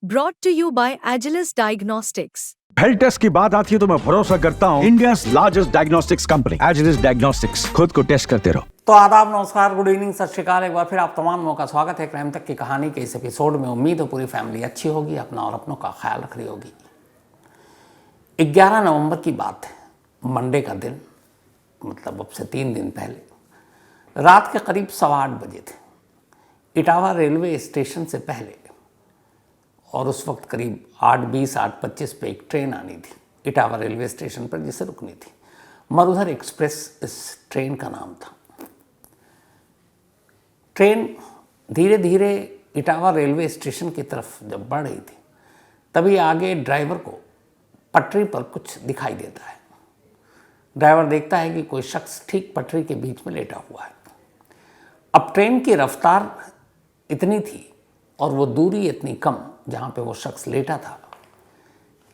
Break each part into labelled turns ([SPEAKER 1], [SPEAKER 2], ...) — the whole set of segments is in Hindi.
[SPEAKER 1] brought to you by Agilus Diagnostics.
[SPEAKER 2] Health test की बात आती है तो मैं भरोसा करता हूँ India largest diagnostics company Agilus diagnostics. खुद को टेस्ट करते रहो।
[SPEAKER 3] तो आदाब, नमस्कार, गुड इवनिंग, सत श्रीकाल। एक बार फिर आप तमाम का स्वागत है क्राइम तक की कहानी के इस एपिसोड में। उम्मीद है पूरी फैमिली अच्छी होगी, अपना और अपनों का ख्याल रख रही होगी। 11 नवंबर की बात है, मंडे का दिन, मतलब अब से 3 दिन पहले रात के करीब 8:15 बजे थे। इटावा रेलवे स्टेशन से पहले और उस वक्त करीब 8:20 8:25 पे एक ट्रेन आनी थी इटावा रेलवे स्टेशन पर, जिसे रुकनी थी। मरुधर एक्सप्रेस इस ट्रेन का नाम था। ट्रेन धीरे धीरे इटावा रेलवे स्टेशन की तरफ जब बढ़ रही थी, तभी आगे ड्राइवर को पटरी पर कुछ दिखाई देता है। ड्राइवर देखता है कि कोई शख्स ठीक पटरी के बीच में लेटा हुआ है। अब ट्रेन की रफ्तार इतनी थी और वो दूरी इतनी कम जहाँ पे वो शख्स लेटा था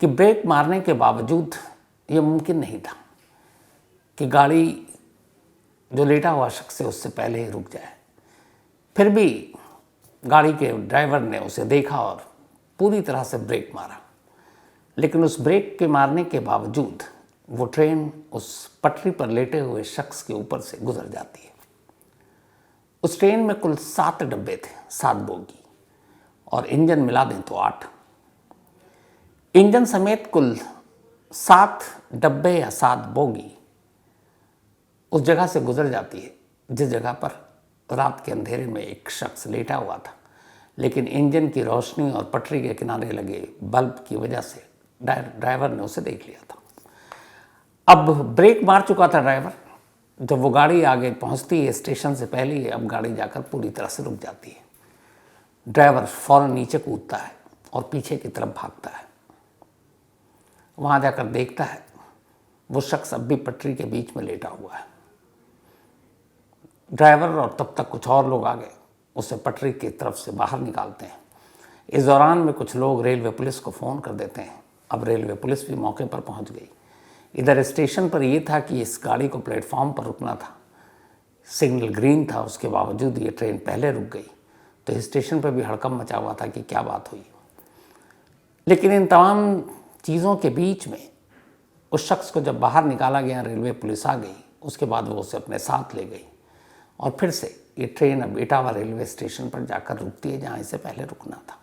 [SPEAKER 3] कि ब्रेक मारने के बावजूद ये मुमकिन नहीं था कि गाड़ी जो लेटा हुआ शख्स है उससे पहले ही रुक जाए। फिर भी गाड़ी के ड्राइवर ने उसे देखा और पूरी तरह से ब्रेक मारा, लेकिन उस ब्रेक के मारने के बावजूद वो ट्रेन उस पटरी पर लेटे हुए शख्स के ऊपर से गुजर जाती है। उस ट्रेन में कुल 7 डब्बे थे, 7 बोगी, और इंजन मिला दें तो 8। इंजन समेत कुल 7 डब्बे या 7 बोगी उस जगह से गुजर जाती है जिस जगह पर रात के अंधेरे में एक शख्स लेटा हुआ था, लेकिन इंजन की रोशनी और पटरी के किनारे लगे बल्ब की वजह से ड्राइवर ने उसे देख लिया था। अब ब्रेक मार चुका था ड्राइवर। जब वो गाड़ी आगे पहुंचती है स्टेशन से पहले ही, अब गाड़ी जाकर पूरी तरह से रुक जाती है। ड्राइवर फौरन नीचे कूदता है और पीछे की तरफ भागता है। वहां जाकर देखता है वो शख्स अब भी पटरी के बीच में लेटा हुआ है। ड्राइवर और तब तक कुछ और लोग आगे उसे पटरी की तरफ से बाहर निकालते हैं। इस दौरान में कुछ लोग रेलवे पुलिस को फ़ोन कर देते हैं। अब रेलवे पुलिस भी मौके पर पहुंच गई। इधर स्टेशन पर यह था कि इस गाड़ी को प्लेटफॉर्म पर रुकना था। सिग्नल ग्रीन था, उसके बावजूद ये ट्रेन पहले रुक गई। तो स्टेशन पर भी हड़कंप मचा हुआ था कि क्या बात हुई। लेकिन इन तमाम चीज़ों के बीच में उस शख्स को जब बाहर निकाला गया, रेलवे पुलिस आ गई, उसके बाद वो उसे अपने साथ ले गई और फिर से ये ट्रेन अब इटावा रेलवे स्टेशन पर जाकर रुकती है जहाँ इसे पहले रुकना था।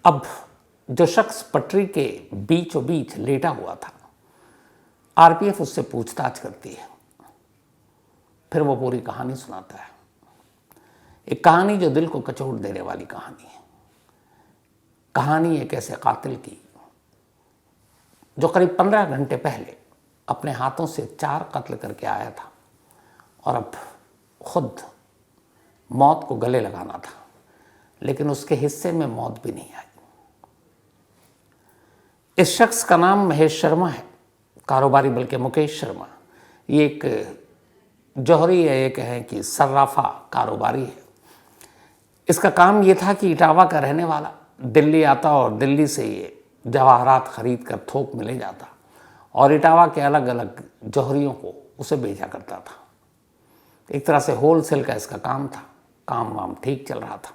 [SPEAKER 3] अब जो शख्स पटरी के बीचों बीच लेटा हुआ था, आरपीएफ उससे पूछताछ करती है। फिर वो पूरी कहानी सुनाता है। एक कहानी जो दिल को कचोट देने वाली कहानी है। कहानी एक ऐसे कातिल की जो करीब 15 घंटे पहले अपने हाथों से 4 कत्ल करके आया था और अब खुद मौत को गले लगाना था, लेकिन उसके हिस्से में मौत भी नहीं आई। इस शख्स का नाम महेश शर्मा है, कारोबारी बल्कि मुकेश शर्मा। ये एक जौहरी है, ये कहें कि सर्राफा कारोबारी है। इसका काम ये था कि इटावा का रहने वाला दिल्ली आता और दिल्ली से ये जवाहरात खरीद कर थोक में ले जाता और इटावा के अलग अलग जौहरियों को उसे बेचा करता था। एक तरह से होलसेल का इसका काम था। काम वाम ठीक चल रहा था।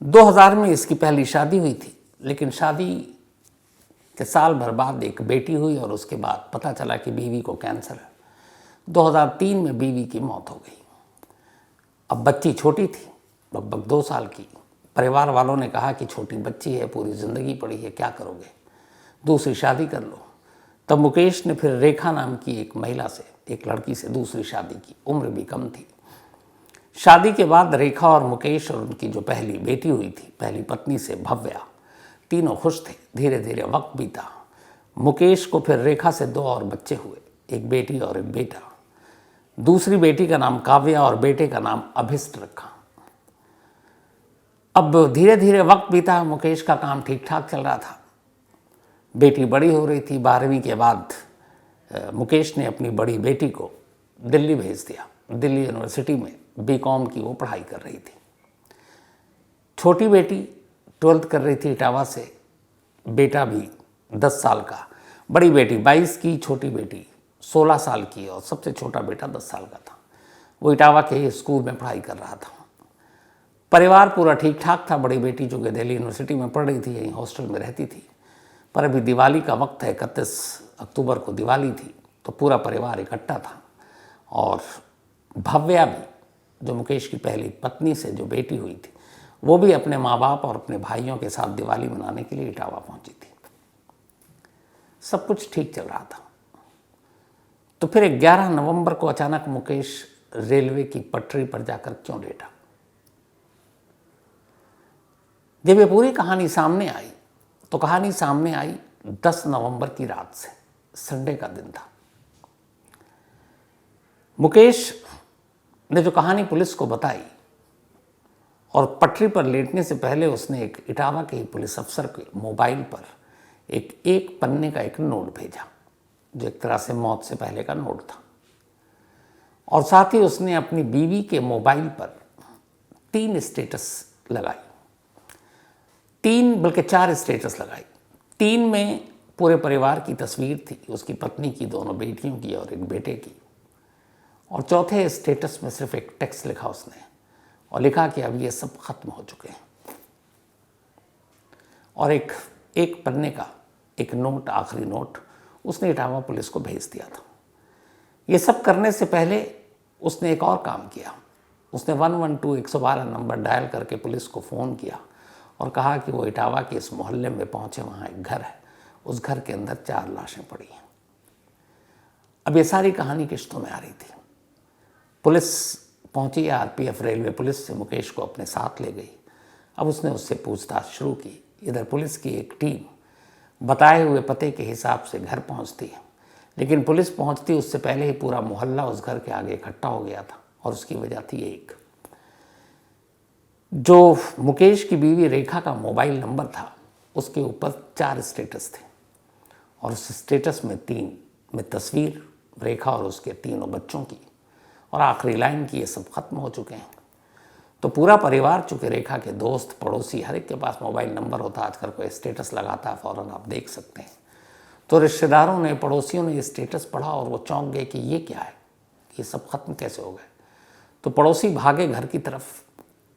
[SPEAKER 3] 2000 में इसकी पहली शादी हुई थी, लेकिन शादी के साल भर बाद एक बेटी हुई और उसके बाद पता चला कि बीवी को कैंसर है। 2003 में बीवी की मौत हो गई। अब बच्ची छोटी थी, लगभग 2 साल की। परिवार वालों ने कहा कि छोटी बच्ची है, पूरी ज़िंदगी पड़ी है, क्या करोगे, दूसरी शादी कर लो। तब मुकेश ने फिर रेखा नाम की एक महिला से, एक लड़की से दूसरी शादी की। उम्र भी कम थी। शादी के बाद रेखा और मुकेश और उनकी जो पहली बेटी हुई थी, पहली पत्नी से भव्या, तीनों खुश थे। धीरे धीरे वक्त बीता। मुकेश को फिर रेखा से 2 और बच्चे हुए, एक बेटी और एक बेटा। दूसरी बेटी का नाम काव्या और बेटे का नाम अभिष्ट रखा। अब धीरे धीरे वक्त बीता। मुकेश का काम ठीक ठाक चल रहा था। बेटी बड़ी हो रही थी। 12वीं के बाद मुकेश ने अपनी बड़ी बेटी को दिल्ली भेज दिया। दिल्ली यूनिवर्सिटी में बीकॉम की वो पढ़ाई कर रही थी। छोटी बेटी 12th कर रही थी इटावा से। बेटा भी 10 साल का। बड़ी बेटी 22 की, छोटी बेटी 16 साल की और सबसे छोटा बेटा 10 साल का था। वो इटावा के स्कूल में पढ़ाई कर रहा था। परिवार पूरा ठीक ठाक था। बड़ी बेटी जो कि दिल्ली यूनिवर्सिटी में पढ़ रही थी, यहीं हॉस्टल में रहती थी। पर अभी दिवाली का वक्त है, 31 अक्टूबर को दिवाली थी, तो पूरा परिवार इकट्ठा था। और भव्या भी, जो मुकेश की पहली पत्नी से जो बेटी हुई थी, वो भी अपने माँ बाप और अपने भाइयों के साथ दिवाली मनाने के लिए इटावा पहुंची थी। सब कुछ ठीक चल रहा था। तो फिर 11 नवंबर को अचानक मुकेश रेलवे की पटरी पर जाकर क्यों लेटा? जब ये पूरी कहानी सामने आई तो कहानी सामने आई 10 नवंबर की रात से, संडे का दिन था। मुकेश ने जो कहानी पुलिस को बताई, और पटरी पर लेटने से पहले उसने एक इटावा के ही पुलिस अफसर के मोबाइल पर एक पन्ने का एक नोट भेजा, जो एक तरह से मौत से पहले का नोट था। और साथ ही उसने अपनी बीवी के मोबाइल पर 3 स्टेटस लगाई, 3 बल्कि 4 स्टेटस लगाई। 3 में पूरे परिवार की तस्वीर थी, उसकी पत्नी की, दोनों बेटियों की और एक बेटे की। और चौथे स्टेटस में सिर्फ एक टेक्स्ट लिखा उसने, और लिखा कि अब ये सब खत्म हो चुके हैं। और एक पन्ने का एक नोट, आखिरी नोट उसने इटावा पुलिस को भेज दिया था। ये सब करने से पहले उसने एक और काम किया। उसने 112 112 नंबर डायल करके पुलिस को फ़ोन किया और कहा कि वो इटावा के इस मोहल्ले में पहुंचे, वहाँ एक घर है, उस घर के अंदर 4 लाशें पड़ी हैं। अब ये सारी कहानी किश्तों में आ रही थी। पुलिस पहुंची, आरपीएफ रेलवे पुलिस से मुकेश को अपने साथ ले गई। अब उसने उससे पूछताछ शुरू की। इधर पुलिस की एक टीम बताए हुए पते के हिसाब से घर पहुंचती है, लेकिन पुलिस पहुंचती उससे पहले ही पूरा मोहल्ला उस घर के आगे इकट्ठा हो गया था। और उसकी वजह थी एक, जो मुकेश की बीवी रेखा का मोबाइल नंबर था, उसके ऊपर 4 स्टेटस थे, और उस स्टेटस में 3 में तस्वीर रेखा और उसके 3 बच्चों की, और आखिरी लाइन की, ये सब खत्म हो चुके हैं। तो पूरा परिवार, चूँकि रेखा के दोस्त पड़ोसी हर एक के पास मोबाइल नंबर होता, आजकल कोई स्टेटस लगाता है फ़ौरन आप देख सकते हैं। तो रिश्तेदारों ने, पड़ोसियों ने ये स्टेटस पढ़ा और वो चौंक गए कि ये क्या है, ये सब खत्म कैसे हो गए। तो पड़ोसी भागे घर की तरफ,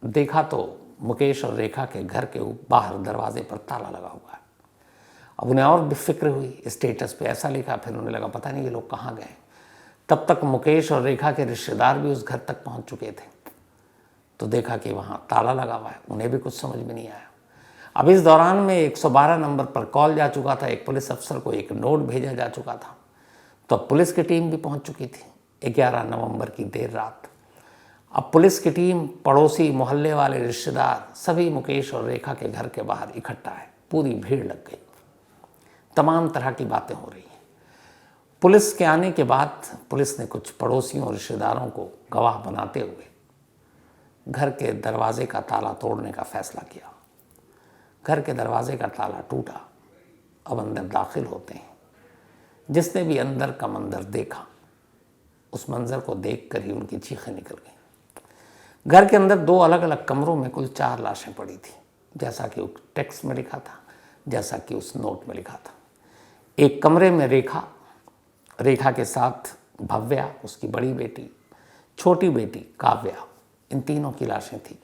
[SPEAKER 3] देखा तो मुकेश और रेखा के घर के बाहर दरवाजे पर ताला लगा हुआ है। अब उन्हें और भी फिक्र हुई, स्टेटस पे ऐसा लिखा, फिर उन्हें लगा पता नहीं ये लोग कहाँ गए। तब तक मुकेश और रेखा के रिश्तेदार भी उस घर तक पहुंच चुके थे। तो देखा कि वहाँ ताला लगा हुआ है, उन्हें भी कुछ समझ में नहीं आया। अब इस दौरान में 112 नंबर पर कॉल जा चुका था, एक पुलिस अफसर को एक नोट भेजा जा चुका था। तो अब पुलिस की टीम भी पहुंच चुकी थी 11 नवंबर की देर रात। अब पुलिस की टीम, पड़ोसी, मोहल्ले वाले, रिश्तेदार सभी मुकेश और रेखा के घर के बाहर इकट्ठा है। पूरी भीड़ लग गई, तमाम तरह की बातें हो रही हैं। पुलिस के आने के बाद पुलिस ने कुछ पड़ोसियों और रिश्तेदारों को गवाह बनाते हुए घर के दरवाजे का ताला तोड़ने का फैसला किया। घर के दरवाजे का ताला टूटा, अब अंदर दाखिल होते हैं। जिसने भी अंदर का मंजर देखा, उस मंजर को देखकर ही उनकी चीखें निकल गईं। घर के अंदर 2 अलग अलग कमरों में कुल 4 लाशें पड़ी थी, जैसा कि उस टेक्स्ट में लिखा था, जैसा कि उस नोट में लिखा था। एक कमरे में रेखा के साथ भव्या, उसकी बड़ी बेटी, छोटी बेटी काव्या, इन तीनों की लाशें थी।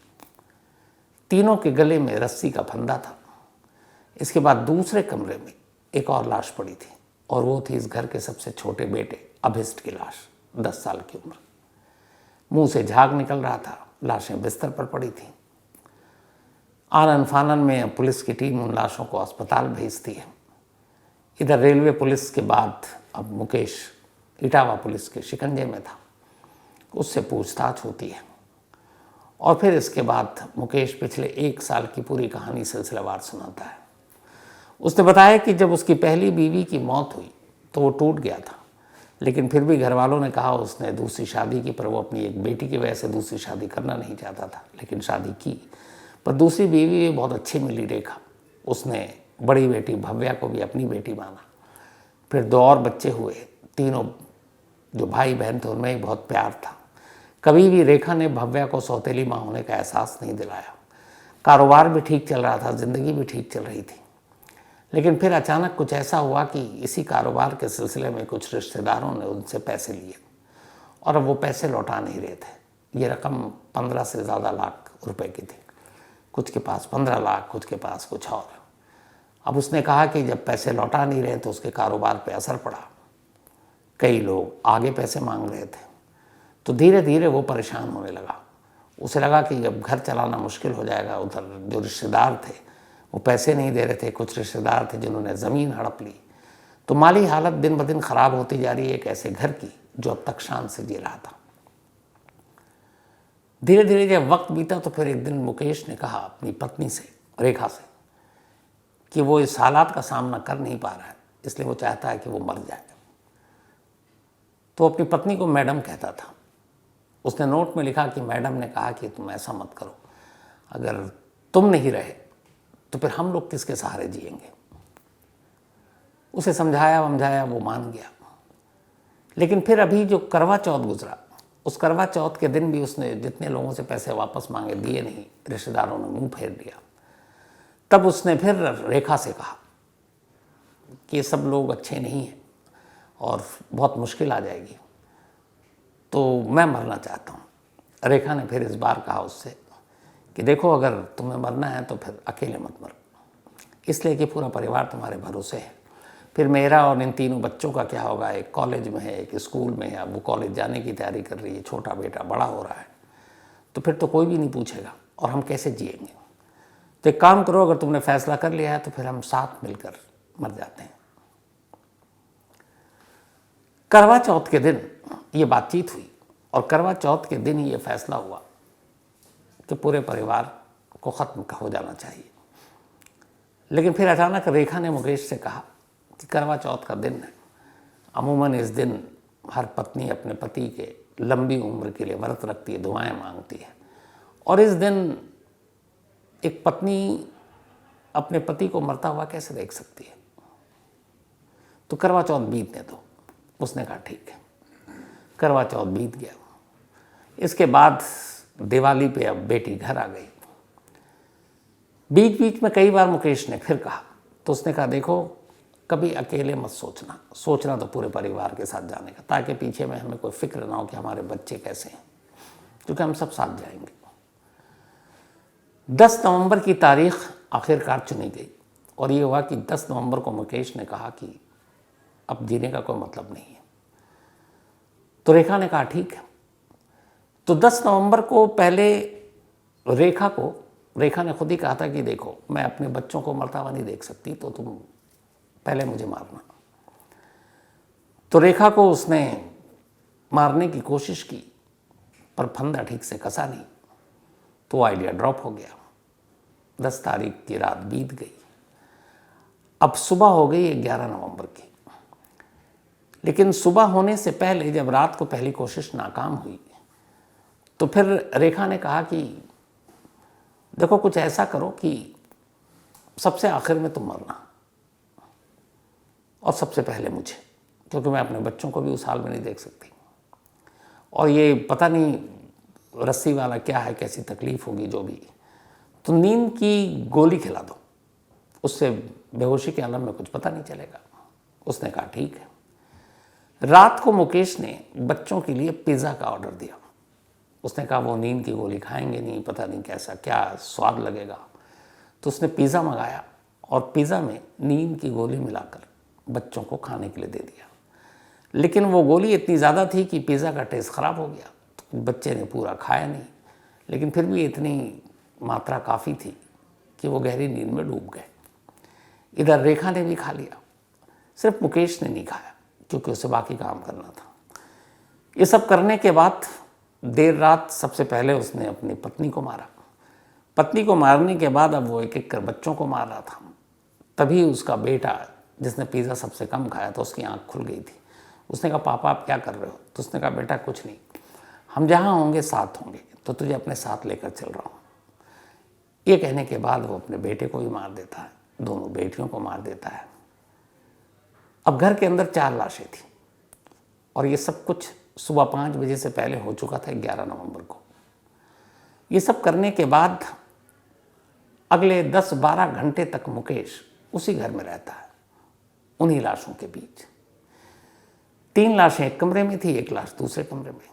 [SPEAKER 3] तीनों के गले में रस्सी का फंदा था। इसके बाद दूसरे कमरे में एक और लाश पड़ी थी, और वो थी इस घर के सबसे छोटे बेटे अभिष्ट की लाश, 10 साल की उम्र। मुंह से झाग निकल रहा था, लाशें बिस्तर पर पड़ी थी। आनन फानन में पुलिस की टीम उन लाशों को अस्पताल भेजती है। इधर रेलवे पुलिस के बाद अब मुकेश इटावा पुलिस के शिकंजे में था, उससे पूछताछ होती है। और फिर इसके बाद मुकेश पिछले 1 साल की पूरी कहानी सिलसिलेवार सुनाता है। उसने बताया कि जब उसकी पहली बीवी की मौत हुई तो वो टूट गया था, लेकिन फिर भी घर वालों ने कहा उसने दूसरी शादी की, पर वो अपनी एक बेटी की वजह से दूसरी शादी करना नहीं चाहता था, लेकिन शादी की। पर दूसरी बीवी भी बहुत अच्छी मिली रेखा, उसने बड़ी बेटी भव्या को भी अपनी बेटी माना। फिर 2 और बच्चे हुए, तीनों जो भाई बहन थे उनमें ही बहुत प्यार था। कभी भी रेखा ने भव्या को सौतेली माँ होने का एहसास नहीं दिलाया। कारोबार भी ठीक चल रहा था, ज़िंदगी भी ठीक चल रही थी। लेकिन फिर अचानक कुछ ऐसा हुआ कि इसी कारोबार के सिलसिले में कुछ रिश्तेदारों ने उनसे पैसे लिए, और अब वो पैसे लौटा नहीं रहे थे। ये रकम 15 से ज़्यादा लाख रुपए की थी, कुछ के पास 15 लाख, कुछ के पास कुछ और। अब उसने कहा कि जब पैसे लौटा नहीं रहे तो उसके कारोबार पे असर पड़ा, कई लोग आगे पैसे मांग रहे थे, तो धीरे धीरे वो परेशान होने लगा। उसे लगा कि जब घर चलाना मुश्किल हो जाएगा, उधर जो रिश्तेदार थे वो पैसे नहीं दे रहे थे, कुछ रिश्तेदार थे जिन्होंने ज़मीन हड़प ली, तो माली हालत दिन ब दिन ख़राब होती जा रही है एक ऐसे घर की जो अब तक शान से जी रहा था। धीरे धीरे जब वक्त बीता तो फिर एक दिन मुकेश ने कहा अपनी पत्नी से, रेखा से, कि वो इस हालात का सामना कर नहीं पा रहा है, इसलिए वो चाहता है कि वो मर जाए। तो अपनी पत्नी को मैडम कहता था। उसने नोट में लिखा कि मैडम ने कहा कि तुम ऐसा मत करो, अगर तुम नहीं रहे तो फिर हम लोग किसके सहारे जिएंगे। उसे समझाया वमझाया, वो मान गया। लेकिन फिर अभी जो करवा चौथ गुजरा, उस करवा चौथ के दिन भी उसने जितने लोगों से पैसे वापस मांगे दिए नहीं, रिश्तेदारों ने मुंह फेर लिया। तब उसने फिर रेखा से कहा कि ये सब लोग अच्छे नहीं हैं और बहुत मुश्किल आ जाएगी, तो मैं मरना चाहता हूँ। रेखा ने फिर इस बार कहा उससे कि देखो, अगर तुम्हें मरना है तो फिर अकेले मत मरो, इसलिए कि पूरा परिवार तुम्हारे भरोसे है। फिर मेरा और इन तीनों बच्चों का क्या होगा, एक कॉलेज में है, एक स्कूल में है, अब वो कॉलेज जाने की तैयारी कर रही है, छोटा बेटा बड़ा हो रहा है, तो फिर तो कोई भी नहीं पूछेगा और हम कैसे जिएंगे। तो एक काम करो, अगर तुमने फैसला कर लिया है तो फिर हम साथ मिलकर मर जाते हैं। करवा चौथ के दिन ये बातचीत हुई और करवा चौथ के दिन ये फैसला हुआ कि पूरे परिवार को ख़त्म हो जाना चाहिए। लेकिन फिर अचानक रेखा ने मुकेश से कहा कि करवा चौथ का दिन है, अमूमन इस दिन हर पत्नी अपने पति के लंबी उम्र के लिए व्रत रखती है, दुआएं मांगती है, और इस दिन एक पत्नी अपने पति को मरता हुआ कैसे देख सकती है, तो करवा चौथ बीतने दो। उसने कहा ठीक है। करवा चौथ बीत गया। इसके बाद दिवाली पे अब बेटी घर आ गई। बीच बीच में कई बार मुकेश ने फिर कहा, तो उसने कहा देखो, कभी अकेले मत सोचना, सोचना तो पूरे परिवार के साथ जाने का, ताकि पीछे में हमें कोई फिक्र ना हो कि हमारे बच्चे कैसे हैं, क्योंकि हम सब साथ जाएंगे। 10 नवंबर की तारीख आखिरकार चुनी गई और ये हुआ कि 10 नवंबर को मुकेश ने कहा कि अब जीने का कोई मतलब नहीं है। तो रेखा ने कहा ठीक है। तो 10 नवंबर को पहले रेखा ने खुद ही कहा था कि देखो, मैं अपने बच्चों को मरता हुआ नहीं देख सकती, तो तुम पहले मुझे मारना। तो रेखा को उसने मारने की कोशिश की, पर फंदा ठीक से कसा नहीं, तो आइडिया ड्रॉप हो गया। 10 तारीख की रात बीत गई। अब सुबह हो गई 11 नवंबर की। लेकिन सुबह होने से पहले जब रात को पहली कोशिश नाकाम हुई, तो फिर रेखा ने कहा कि देखो, कुछ ऐसा करो कि सबसे आखिर में तुम मरना और सबसे पहले मुझे, क्योंकि मैं अपने बच्चों को भी उस हाल में नहीं देख सकती, और ये पता नहीं रस्सी वाला क्या है, कैसी तकलीफ होगी जो भी, तो नींद की गोली खिला दो, उससे बेहोशी के आलम में कुछ पता नहीं चलेगा। उसने कहा ठीक है। रात को मुकेश ने बच्चों के लिए पिज़्ज़ा का ऑर्डर दिया। उसने कहा वो नींद की गोली खाएंगे नहीं, पता नहीं कैसा क्या स्वाद लगेगा, तो उसने पिज़्ज़ा मंगाया और पिज़्ज़ा में नींद की गोली मिलाकर बच्चों को खाने के लिए दे दिया। लेकिन वो गोली इतनी ज़्यादा थी कि पिज़्ज़ा का टेस्ट ख़राब हो गया, तो बच्चे ने पूरा खाया नहीं, लेकिन फिर भी इतनी मात्रा काफ़ी थी कि वो गहरी नींद में डूब गए। इधर रेखा ने भी खा लिया, सिर्फ मुकेश ने नहीं खाया, क्योंकि उसे बाकी काम करना था। ये सब करने के बाद देर रात सबसे पहले उसने अपनी पत्नी को मारा। पत्नी को मारने के बाद अब वो एक एक कर बच्चों को मार रहा था। तभी उसका बेटा, जिसने पिज़्ज़ा सबसे कम खाया था, उसकी आंख खुल गई थी। उसने कहा पापा आप क्या कर रहे हो? तो उसने कहा बेटा कुछ नहीं, हम जहाँ होंगे साथ होंगे, तो तुझे अपने साथ लेकर चल रहा हूँ। ये कहने के बाद वो अपने बेटे को भी मार देता है, दोनों बेटियों को मार देता है। अब घर के अंदर 4 लाशें थी और ये सब कुछ सुबह 5 बजे से पहले हो चुका था 11 नवंबर को। ये सब करने के बाद अगले 10-12 घंटे तक मुकेश उसी घर में रहता है, उन्हीं लाशों के बीच। 3 लाशें एक कमरे में थी, 1 लाश दूसरे कमरे में।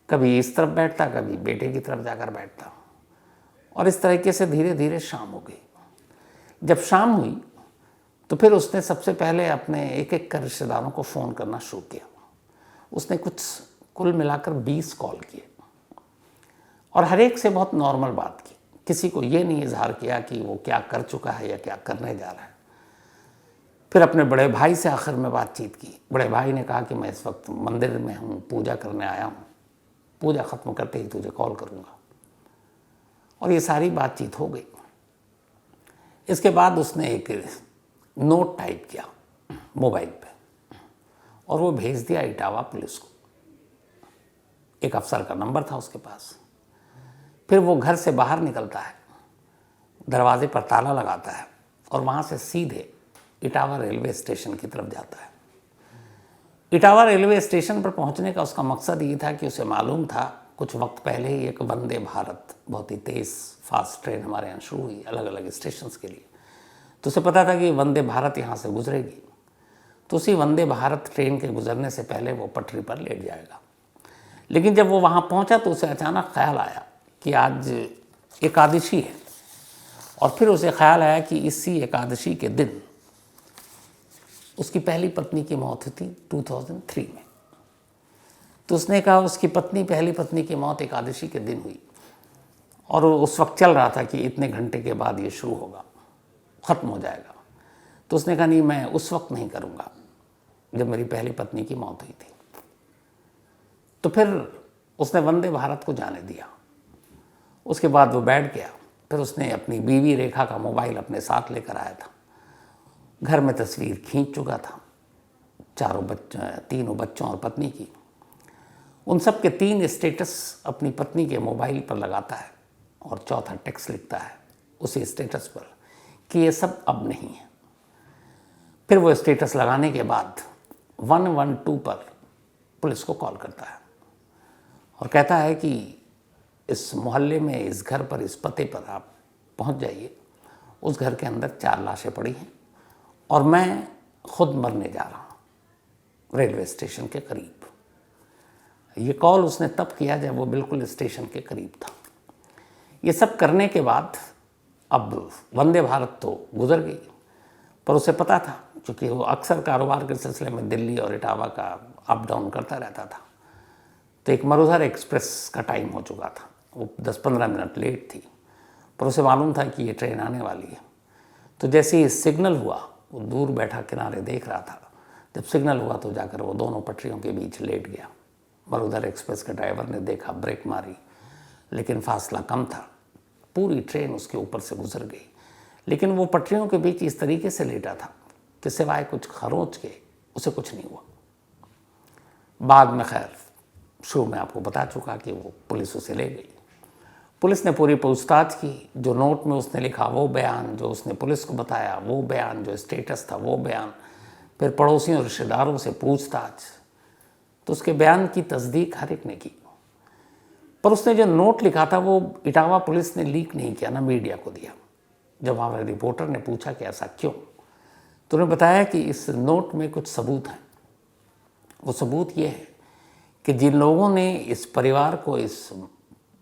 [SPEAKER 3] कभी इस तरफ बैठता, कभी बेटे की तरफ जाकर बैठता। और इस तरीके से धीरे धीरे शाम हो गई। जब शाम हुई तो फिर उसने सबसे पहले अपने एक एक कर रिश्तेदारों को फ़ोन करना शुरू किया। उसने कुल मिलाकर 20 कॉल किए और हर एक से बहुत नॉर्मल बात की। किसी को ये नहीं इजहार किया कि वो क्या कर चुका है या क्या करने जा रहा है। फिर अपने बड़े भाई से आखिर में बातचीत की। बड़े भाई ने कहा कि मैं इस वक्त मंदिर में हूँ, पूजा करने आया हूँ, पूजा ख़त्म करते ही तुझे कॉल करूँगा। और ये सारी बातचीत हो गई। इसके बाद उसने एक नोट टाइप किया मोबाइल पे और वो भेज दिया इटावा पुलिस को। एक अफसर का नंबर था उसके पास। फिर वो घर से बाहर निकलता है, दरवाजे पर ताला लगाता है और वहाँ से सीधे इटावा रेलवे स्टेशन की तरफ जाता है। इटावा रेलवे स्टेशन पर पहुँचने का उसका मकसद ये था कि उसे मालूम था कुछ वक्त पहले ही एक वंदे भारत बहुत ही तेज़ फास्ट ट्रेन हमारे यहाँ शुरू हुई अलग अलग स्टेशन के लिए। तो उसे पता था कि वंदे भारत यहाँ से गुजरेगी। तो उसी वंदे भारत ट्रेन के गुजरने से पहले वो पटरी पर लेट जाएगा। लेकिन जब वो वहाँ पहुँचा तो उसे अचानक ख्याल आया कि आज एकादशी है। और फिर उसे ख्याल आया कि इसी एकादशी के दिन उसकी पहली पत्नी की मौत हुई थी 2003 में। तो उसने कहा उसकी पहली पत्नी की मौत एकादशी के दिन हुई और उस वक्त चल रहा था कि इतने घंटे के बाद ये शुरू होगा, ख़त्म हो जाएगा। तो उसने कहा नहीं, मैं उस वक्त नहीं करूँगा जब मेरी पहली पत्नी की मौत हुई थी। तो फिर उसने वंदे भारत को जाने दिया। उसके बाद वो बैठ गया। फिर उसने अपनी बीवी रेखा का मोबाइल अपने साथ लेकर आया था। घर में तस्वीर खींच चुका था तीनों बच्चों और पत्नी की। उन सब के 3 स्टेटस अपनी पत्नी के मोबाइल पर लगाता है और चौथा टेक्स्ट लिखता है उसी स्टेटस पर कि ये सब अब नहीं है। फिर वो स्टेटस लगाने के बाद 112 पर पुलिस को कॉल करता है और कहता है कि इस मोहल्ले में, इस घर पर, इस पते पर आप पहुंच जाइए। उस घर के अंदर 4 लाशें पड़ी हैं और मैं खुद मरने जा रहा हूँ रेलवे स्टेशन के करीब। ये कॉल उसने तब किया जब वो बिल्कुल स्टेशन के करीब था। ये सब करने के बाद अब वंदे भारत तो गुजर गई, पर उसे पता था क्योंकि वो अक्सर कारोबार के सिलसिले में दिल्ली और इटावा का अप डाउन करता रहता था। तो एक मरुधर एक्सप्रेस का टाइम हो चुका था, वो 10-15 मिनट लेट थी, पर उसे मालूम था कि ये ट्रेन आने वाली है। तो जैसे ही सिग्नल हुआ, वो दूर बैठा किनारे देख रहा था। जब सिग्नल हुआ तो जाकर वो दोनों पटरियों के बीच लेट गया। मरुधर एक्सप्रेस के ड्राइवर ने देखा, ब्रेक मारी, लेकिन फासला कम था। पूरी ट्रेन उसके ऊपर से गुजर गई, लेकिन वो पटरियों के बीच इस तरीके से लेटा था कि सिवाय कुछ खरोंच के उसे कुछ नहीं हुआ। बाद में खैर शुरू में आपको बता चुका कि वो पुलिस उसे ले गई। पुलिस ने पूरी पूछताछ की। जो नोट में उसने लिखा वो बयान, जो उसने पुलिस को बताया वो बयान, जो स्टेटस था वो बयान, फिर पड़ोसियों और रिश्तेदारों से पूछताछ। तो उसके बयान की तस्दीक हर एक ने की। पर उसने जो नोट लिखा था वो इटावा पुलिस ने लीक नहीं किया, ना मीडिया को दिया। जब हमारे रिपोर्टर ने पूछा कि ऐसा क्यों, तो उन्होंने बताया कि इस नोट में कुछ सबूत हैं। वो सबूत ये है कि जिन लोगों ने इस परिवार को इस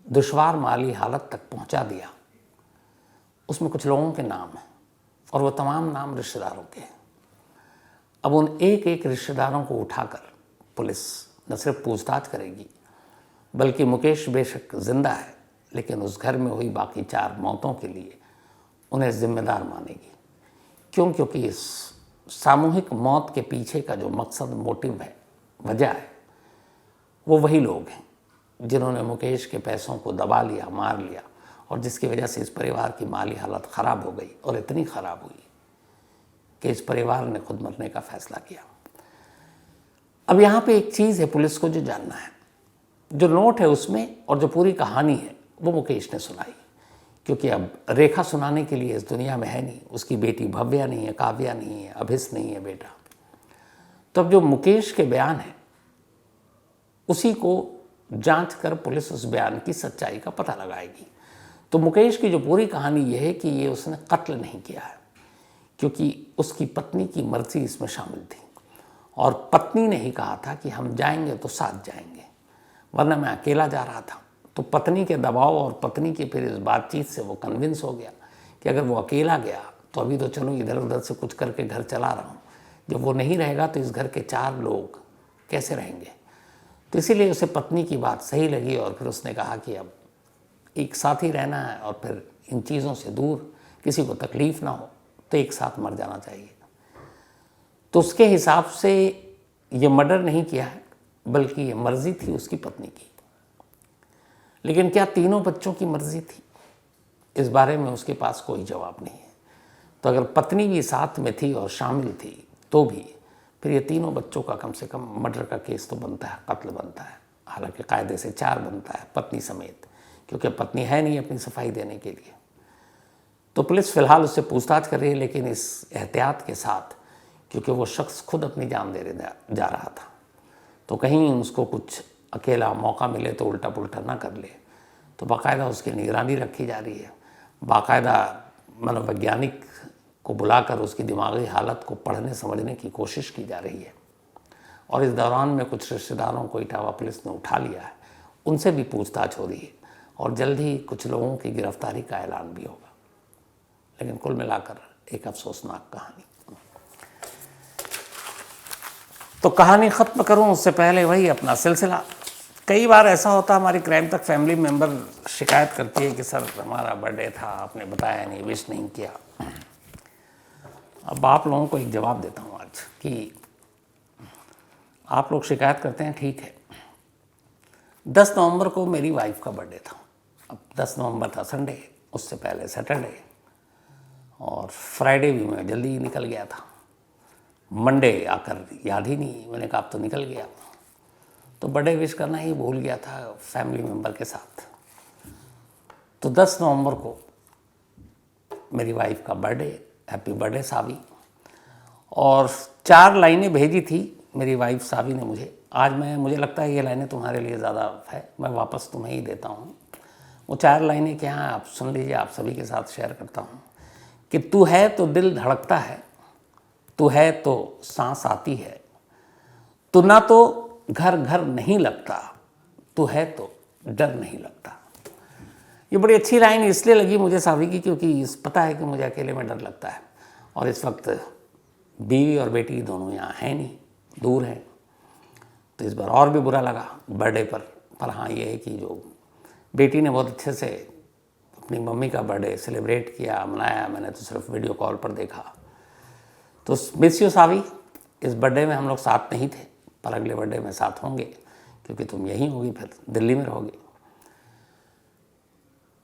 [SPEAKER 3] दुश्वार माली हालत तक पहुंचा दिया, उसमें कुछ लोगों के नाम हैं और वो तमाम नाम रिश्तेदारों के हैं। अब उन एक एक रिश्तेदारों को उठाकर पुलिस न सिर्फ पूछताछ करेगी, बल्कि मुकेश बेशक जिंदा है, लेकिन उस घर में हुई बाकी 4 मौतों के लिए उन्हें जिम्मेदार मानेगी। क्यों? क्योंकि इस सामूहिक मौत के पीछे का जो मकसद, मोटिव है, वजह है, वो वही लोग हैं जिन्होंने मुकेश के पैसों को दबा लिया, मार लिया, और जिसकी वजह से इस परिवार की माली हालत ख़राब हो गई और इतनी ख़राब हुई कि इस परिवार ने खुद मरने का फैसला किया। अब यहाँ पे एक चीज़ है पुलिस को जो जानना है। जो नोट है उसमें और जो पूरी कहानी है वो मुकेश ने सुनाई, क्योंकि अब रेखा सुनाने के लिए इस दुनिया में है नहीं। उसकी बेटी भव्या नहीं है, काव्या नहीं है, अभिस नहीं है बेटा। तो अब जो मुकेश के बयान है उसी को जांच कर पुलिस उस बयान की सच्चाई का पता लगाएगी। तो मुकेश की जो पूरी कहानी यह है कि ये उसने कत्ल नहीं किया है, क्योंकि उसकी पत्नी की मर्जी इसमें शामिल थी और पत्नी ने ही कहा था कि हम जाएंगे तो साथ जाएंगे, वरना मैं अकेला जा रहा था तो पत्नी के दबाव और पत्नी की फिर इस बातचीत से वो कन्विंस हो गया कि अगर वो अकेला गया तो अभी तो चलो इधर उधर से कुछ करके घर चला रहा हूँ, जब वो नहीं रहेगा तो इस घर के 4 लोग कैसे रहेंगे। तो इसीलिए उसे पत्नी की बात सही लगी और फिर उसने कहा कि अब एक साथ ही रहना है और फिर इन चीज़ों से दूर, किसी को तकलीफ़ ना हो तो एक साथ मर जाना चाहिए। तो उसके हिसाब से ये मर्डर नहीं किया है, बल्कि ये मर्ज़ी थी उसकी पत्नी की। लेकिन क्या तीनों बच्चों की मर्ज़ी थी, इस बारे में उसके पास कोई जवाब नहीं है। तो अगर पत्नी भी साथ में थी और शामिल थी तो भी फिर ये तीनों बच्चों का कम से कम मर्डर का केस तो बनता है, कत्ल बनता है। हालांकि कायदे से 4 बनता है, पत्नी समेत, क्योंकि पत्नी है नहीं अपनी सफाई देने के लिए। तो पुलिस फ़िलहाल उससे पूछताछ कर रही है, लेकिन इस एहतियात के साथ, क्योंकि वो शख्स खुद अपनी जान देने जा रहा था, तो कहीं उसको कुछ अकेला मौका मिले तो उल्टा पुल्टा ना कर ले। तो बाकायदा उसकी निगरानी रखी जा रही है, बाकायदा मनोवैज्ञानिक को बुलाकर उसकी दिमागी हालत को पढ़ने समझने की कोशिश की जा रही है। और इस दौरान में कुछ रिश्तेदारों को इटावा पुलिस ने उठा लिया है, उनसे भी पूछताछ हो रही है और जल्द ही कुछ लोगों की गिरफ्तारी का ऐलान भी होगा। लेकिन कुल मिलाकर एक अफसोसनाक कहानी। तो कहानी ख़त्म करूं उससे पहले वही अपना सिलसिला। कई बार ऐसा होता, हमारी क्राइम तक फैमिली मेंबर शिकायत करती है कि सर हमारा बर्थडे था, आपने बताया नहीं, विश नहीं किया। अब आप लोगों को एक जवाब देता हूँ आज कि आप लोग शिकायत करते हैं, ठीक है। 10 नवंबर को मेरी वाइफ का बर्थडे था। अब 10 नवंबर था संडे, उससे पहले सैटरडे और फ्राइडे भी मैं जल्दी निकल गया था। मंडे आकर याद ही नहीं, मैंने कहा अब तो निकल गया। तो बर्थडे विश करना ही भूल गया था फैमिली मेम्बर के साथ। तो 10 नवंबर को मेरी वाइफ का बर्थडे, हैप्पी बर्थडे सावी। और 4 लाइनें भेजी थी मेरी वाइफ सावी ने मुझे। आज मुझे लगता है ये लाइनें तुम्हारे लिए ज़्यादा है, मैं वापस तुम्हें ही देता हूँ। वो 4 लाइनें क्या हैं आप सुन लीजिए, आप सभी के साथ शेयर करता हूँ कि तू है तो दिल धड़कता है, तू है तो सांस आती है, तू ना तो घर घर नहीं लगता, तू है तो डर नहीं लगता। ये बड़ी अच्छी लाइन इसलिए लगी मुझे सावी की, क्योंकि पता है कि मुझे अकेले में डर लगता है और इस वक्त बीवी और बेटी दोनों यहाँ हैं नहीं, दूर हैं। तो इस बार और भी बुरा लगा बर्थडे पर हाँ ये है कि जो बेटी ने बहुत अच्छे से अपनी मम्मी का बर्थडे सेलिब्रेट किया, मनाया, मैंने तो सिर्फ वीडियो कॉल पर देखा। तो मिस यू सावी, इस बर्थडे में हम लोग साथ नहीं थे, पर अगले बर्थडे में साथ होंगे, क्योंकि तुम यहीं होगी, फिर दिल्ली में रहोगे।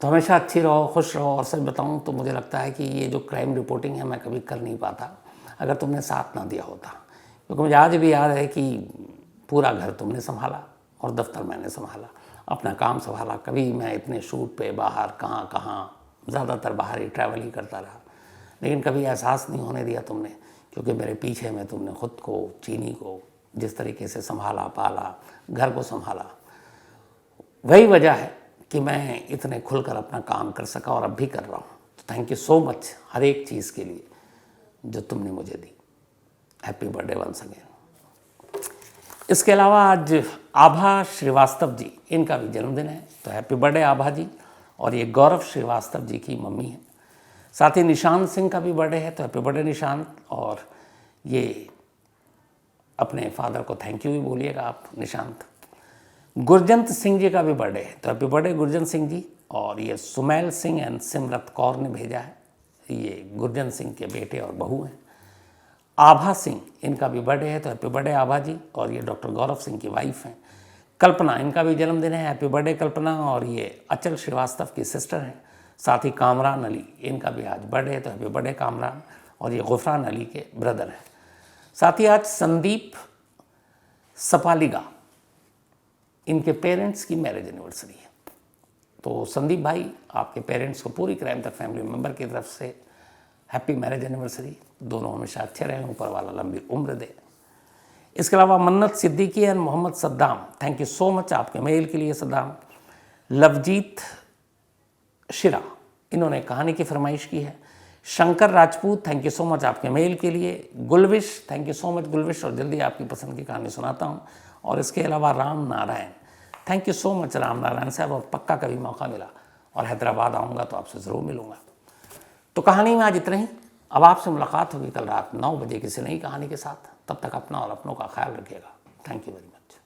[SPEAKER 3] तो हमेशा अच्छी रहो, खुश रहो। और सच बताऊं तो मुझे लगता है कि ये जो क्राइम रिपोर्टिंग है मैं कभी कर नहीं पाता अगर तुमने साथ ना दिया होता, क्योंकि मुझे आज भी याद है कि पूरा घर तुमने संभाला और दफ्तर मैंने संभाला, अपना काम संभाला। कभी मैं इतने शूट पे बाहर कहाँ ज़्यादातर बाहर ही ट्रैवल ही करता रहा, लेकिन कभी एहसास नहीं होने दिया तुमने, क्योंकि मेरे पीछे में तुमने खुद को, चीनी को जिस तरीके से संभाला, पाला, घर को संभाला, वही वजह है कि मैं इतने खुलकर अपना काम कर सका और अब भी कर रहा हूँ। तो थैंक यू सो मच हर एक चीज़ के लिए जो तुमने मुझे दी। Happy birthday once again. इसके अलावा आज आभा श्रीवास्तव जी, इनका भी जन्मदिन है, तो हैप्पी बर्थडे आभा जी। और ये गौरव श्रीवास्तव जी की मम्मी है। साथ ही निशांत सिंह का भी बर्थडे है, तो हैप्पी बर्थडे निशांत। और ये अपने फादर को थैंक यू भी बोलिएगा आप निशांत। गुरजंत सिंह जी का भी बर्थडे है, तो हैप्पी बर्थडे गुरजंत सिंह जी। और ये सुमैल सिंह एंड सिमरत कौर ने भेजा है, ये गुरजंत सिंह के बेटे और बहू हैं। आभा सिंह, इनका भी बर्थडे है, तो हैप्पी बर्थडे आभा जी। और ये डॉक्टर गौरव सिंह की वाइफ हैं। कल्पना, इनका भी जन्मदिन है, हैप्पी बर्थडे कल्पना। और ये अचल श्रीवास्तव की सिस्टर हैं। साथ ही कामरान अली, इनका भी आज बर्थडे है, तो हैप्पी बर्थडे कामरान। और ये गुफरान अली के ब्रदर हैं। साथ ही आज संदीप सपालिगा, इनके पेरेंट्स की मैरिज एनिवर्सरी है। तो संदीप भाई, आपके पेरेंट्स को पूरी क्राइम तक फैमिली मेम्बर की तरफ से हैप्पी मैरिज एनिवर्सरी। दोनों हमेशा अच्छे रहें, ऊपर वाला लंबी उम्र दे। इसके अलावा Mannat Siddiqui and Mohammad Saddam, thank you so much आपके मेल के लिए सद्दाम। लवजीत शिरा, इन्होंने कहानी की फरमाइश की है। Shankar Rajput, thank you so much आपके मेल के लिए। गुलविश, थैंक यू सो मच गुलविश, और जल्दी आपकी पसंद की कहानी सुनाता हूँ। और इसके अलावा Ram Narayan, thank you so much Ram Narayan साहब, और पक्का कभी मौका मिला और हैदराबाद आऊँगा तो आपसे ज़रूर मिलूँगा। तो कहानी में आज इतना ही। अब आपसे मुलाकात होगी कल रात 9 बजे किसी नई कहानी के साथ। तब तक अपना और अपनों का ख्याल रखिएगा। Thank you very much.